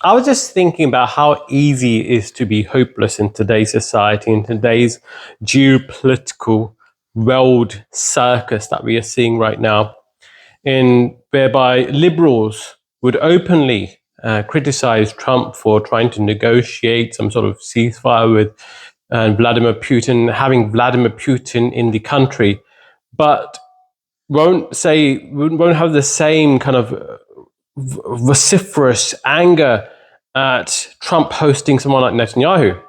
I was just thinking about how easy it is to be hopeless in today's society, in today's geopolitical world circus that we are seeing right now, in whereby liberals would openly criticize Trump for trying to negotiate some sort of ceasefire with Vladimir Putin, having Vladimir Putin in the country, but won't have the same kind of vociferous anger at Trump hosting someone like Netanyahu.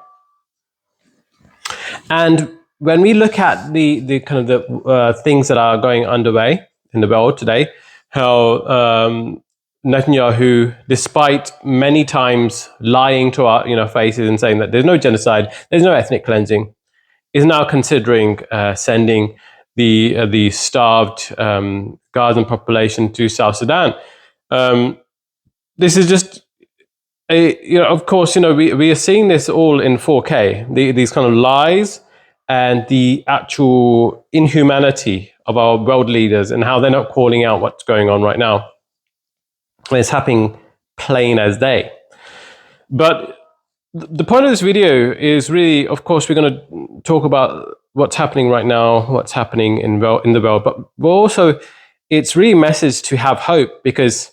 And when we look at the kind of the things that are going underway in the world today, how Netanyahu, despite many times lying to our faces and saying that there's no genocide, there's no ethnic cleansing, is now considering sending the starved Gazan population to South Sudan. This is just of course, we are seeing this all in 4K. These kind of lies and the actual inhumanity of our world leaders and how they're not calling out what's going on right now. And it's happening plain as day. But the point of this video is really, of course, we're going to talk about what's happening right now, what's happening in the world, but also it's really a message to have hope, because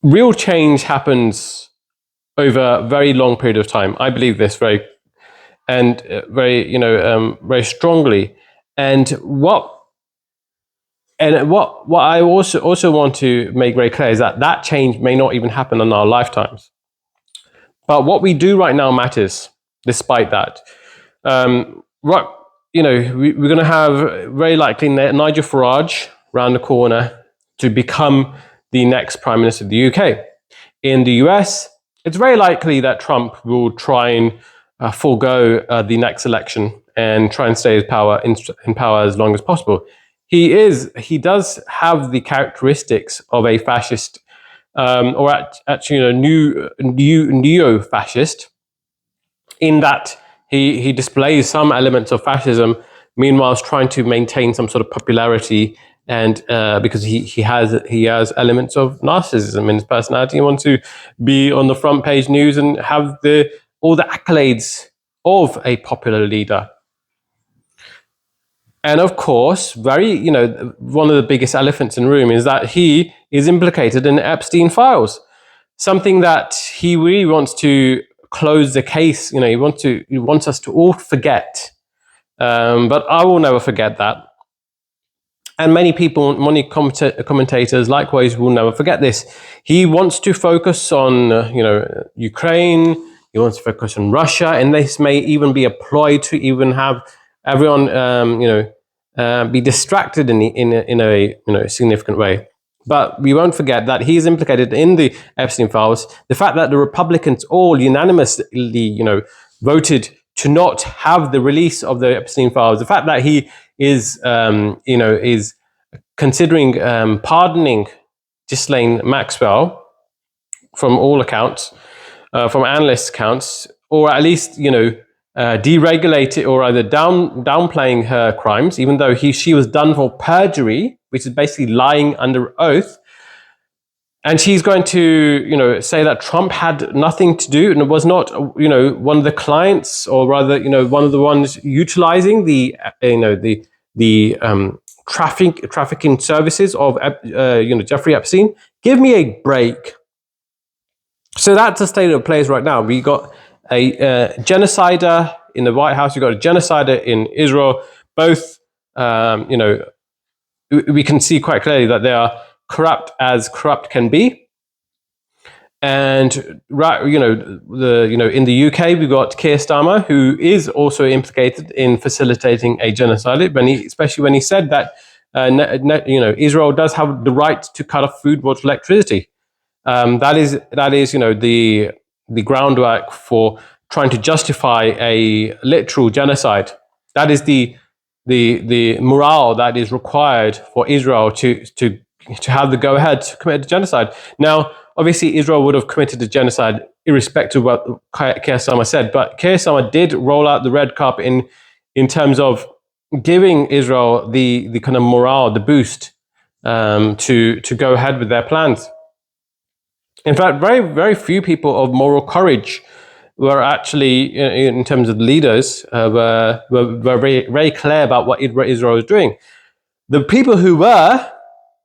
real change happens over a very long period of time. I believe this very strongly. And what I also want to make very clear is that change may not even happen in our lifetimes. But what we do right now matters, despite that. We're going to have very likely Nigel Farage around the corner to become the next Prime Minister of the UK. In the US, it's very likely that Trump will try and forego the next election and try and stay in power as long as possible. He does have the characteristics of a fascist, or actually a neo-fascist, in that he displays some elements of fascism, meanwhile trying to maintain some sort of popularity. And because he has elements of narcissism in his personality, he wants to be on the front page news and have all the accolades of a popular leader. And of course, one of the biggest elephants in the room is that he is implicated in Epstein files, something that he really wants to close the case. He wants us to all forget. But I will never forget that. And many commentators likewise will never forget this. He wants to focus on, Ukraine. He wants to focus on Russia, and this may even be a ploy to even have everyone, be distracted in a significant way. But we won't forget that he is implicated in the Epstein files. The fact that the Republicans all unanimously, voted to not have the release of the Epstein files. The fact that he is considering pardoning Ghislaine Maxwell, from all accounts, from analysts' accounts, or at least deregulated or either downplaying her crimes, even though she was done for perjury, which is basically lying under oath. And she's going to, say that Trump had nothing to do and was not, one of the clients, or rather, one of the ones utilizing the trafficking services of, Jeffrey Epstein. Give me a break. So that's the state of plays right now. We got a genocider in the White House. We got a genocider in Israel. Both, we can see quite clearly that they are corrupt as corrupt can be. And in the UK, we've got Keir Starmer, who is also implicated in facilitating a genocide. Especially when he said that Israel does have the right to cut off food, water, electricity. That is the groundwork for trying to justify a literal genocide. That is the morale that is required for Israel to have the go-ahead to commit a genocide. Now, obviously, Israel would have committed a genocide irrespective of what Keir Starmer said, but Keir Starmer did roll out the red carpet in terms of giving Israel the kind of morale, the boost to go ahead with their plans. In fact, very, very few people of moral courage were actually, in terms of leaders, were very, very clear about what Israel was doing. The people who were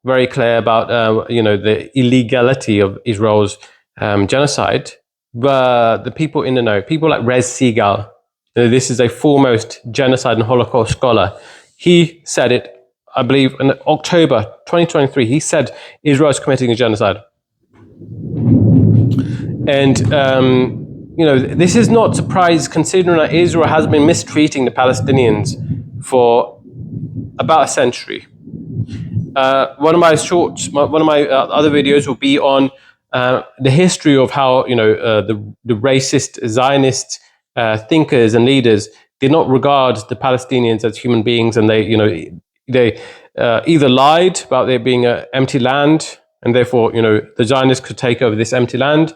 very clear about, the illegality of Israel's genocide were the people in the know. People like Rez Segal. This is a foremost genocide and Holocaust scholar. He said it, I believe, in October 2023. He said Israel is committing a genocide. And, this is not surprise considering that Israel has been mistreating the Palestinians for about a century. One of my other videos will be on the history of how the racist Zionist thinkers and leaders did not regard the Palestinians as human beings, and they either lied about there being an empty land, and therefore the Zionists could take over this empty land,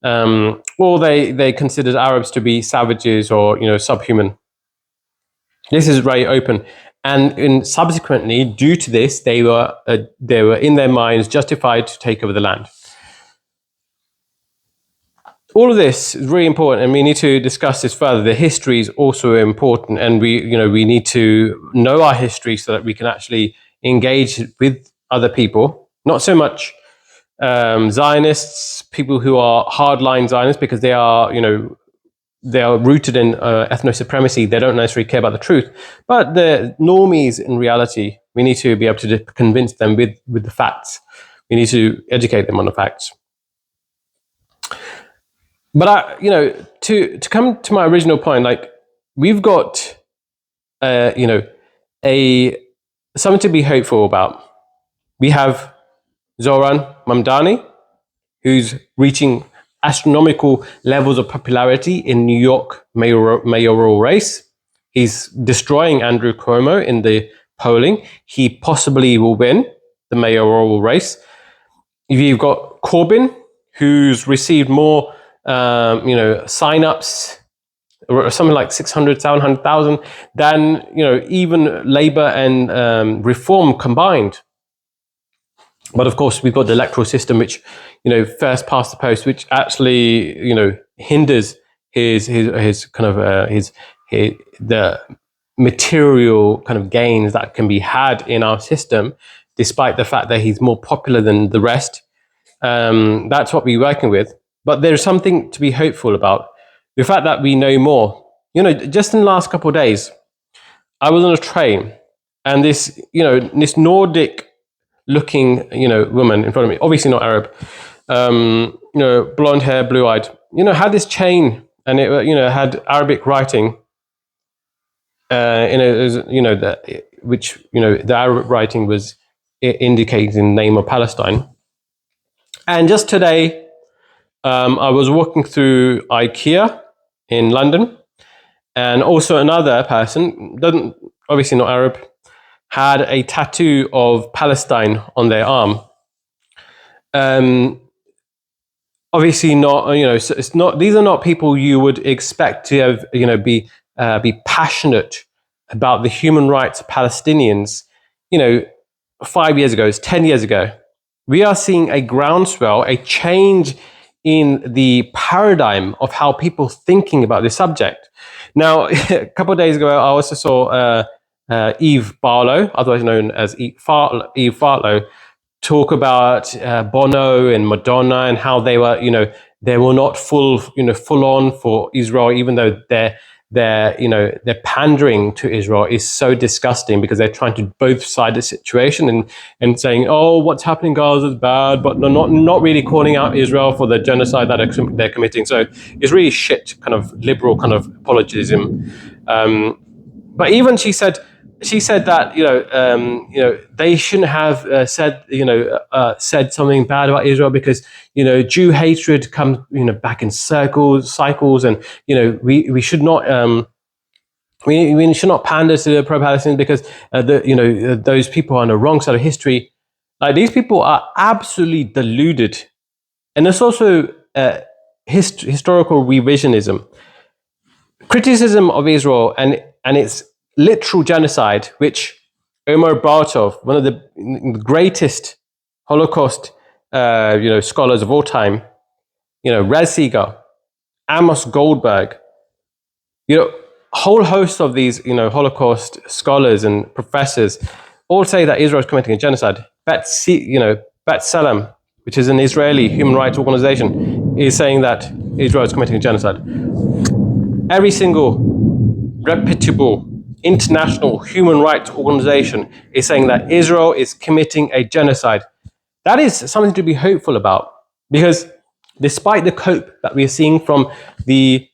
or they considered Arabs to be savages or subhuman. This is very open. And subsequently, due to this, they were in their minds justified to take over the land. All of this is really important, and we need to discuss this further. The history is also important, and we need to know our history so that we can actually engage with other people. Not so much Zionists, people who are hardline Zionists, because they are rooted in ethno-supremacy. They don't necessarily care about the truth. But the normies, in reality, we need to be able to convince them with the facts. We need to educate them on the facts. But to come to my original point, like, we've got something to be hopeful about. We have Zohran Mamdani, who's reaching astronomical levels of popularity in New York mayoral race. He's destroying Andrew Cuomo in the polling. He possibly will win the mayoral race. You've got Corbyn, who's received more, sign-ups, or something like 600, 700,000, than even Labour and Reform combined. But of course, we've got the electoral system, which, first past the post, which actually, hinders the material kind of gains that can be had in our system, despite the fact that he's more popular than the rest. That's what we're working with. But there's something to be hopeful about. The fact that we know more. Just in the last couple of days, I was on a train, and this Nordic looking, woman in front of me, obviously not Arab, blonde hair, blue eyed, had this chain, and it, had Arabic writing, which, the Arabic writing was indicating the name of Palestine. And just today, I was walking through IKEA in London, and also another person, obviously not Arab, had a tattoo of Palestine on their arm. Obviously not, so it's not, these are not people you would expect to have, be passionate about the human rights of Palestinians, 5 years ago, 10 years ago. We are seeing a groundswell, a change in the paradigm of how people thinking about this subject. Now, a couple of days ago, I also saw Eve Barlow, otherwise known as Eve Farlow, talk about Bono and Madonna, and how they were not full on for Israel, even though their pandering to Israel is so disgusting, because they're trying to both side the situation and saying, oh, what's happening in Gaza is bad, but not really calling out Israel for the genocide that they're committing. So it's really shit kind of liberal kind of apologism. But even she said that they shouldn't have said something bad about Israel, because Jew hatred comes back in cycles, and we should not we should not pander to the pro-Palestinians, because those people are on the wrong side of history. Like, these people are absolutely deluded, and there's also historical revisionism, criticism of Israel and its literal genocide, which Omar Bartov, one of the greatest Holocaust scholars of all time, Red Seeger, Amos Goldberg, a whole host of these, Holocaust scholars and professors all say that Israel is committing a genocide. B'Tselem, which is an Israeli human rights organization, is saying that Israel is committing a genocide. Every single reputable international human rights organization is saying that Israel is committing a genocide. That is something to be hopeful about, because despite the cope that we are seeing from the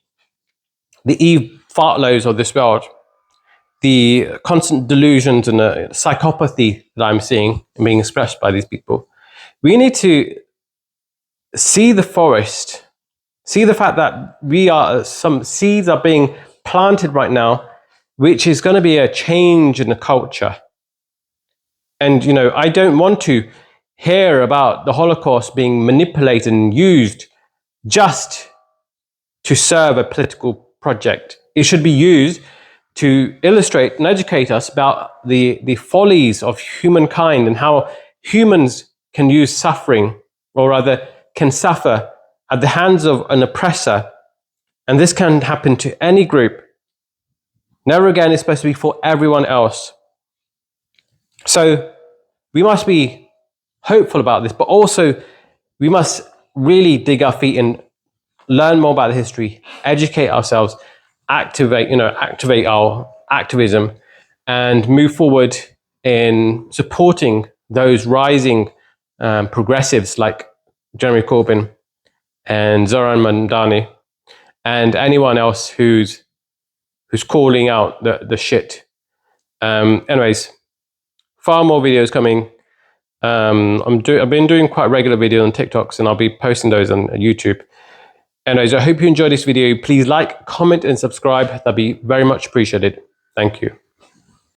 Eve Fartlows of this world, the constant delusions and the psychopathy that I'm seeing being expressed by these people, we need to see the forest, see the fact that some seeds are being planted right now, which is going to be a change in the culture. And, I don't want to hear about the Holocaust being manipulated and used just to serve a political project. It should be used to illustrate and educate us about the follies of humankind and how humans can use suffering, or rather can suffer at the hands of an oppressor. And this can happen to any group. Never again is supposed to be for everyone else. So we must be hopeful about this, but also we must really dig our feet and learn more about the history, educate ourselves, activate our activism, and move forward in supporting those rising progressives like Jeremy Corbyn and Zohran Mamdani, and anyone else who's calling out the shit. Anyways, far more videos coming. I've been doing quite regular videos on TikToks, and I'll be posting those on YouTube. Anyways, I hope you enjoyed this video. Please like, comment, and subscribe. That'd be very much appreciated. Thank you.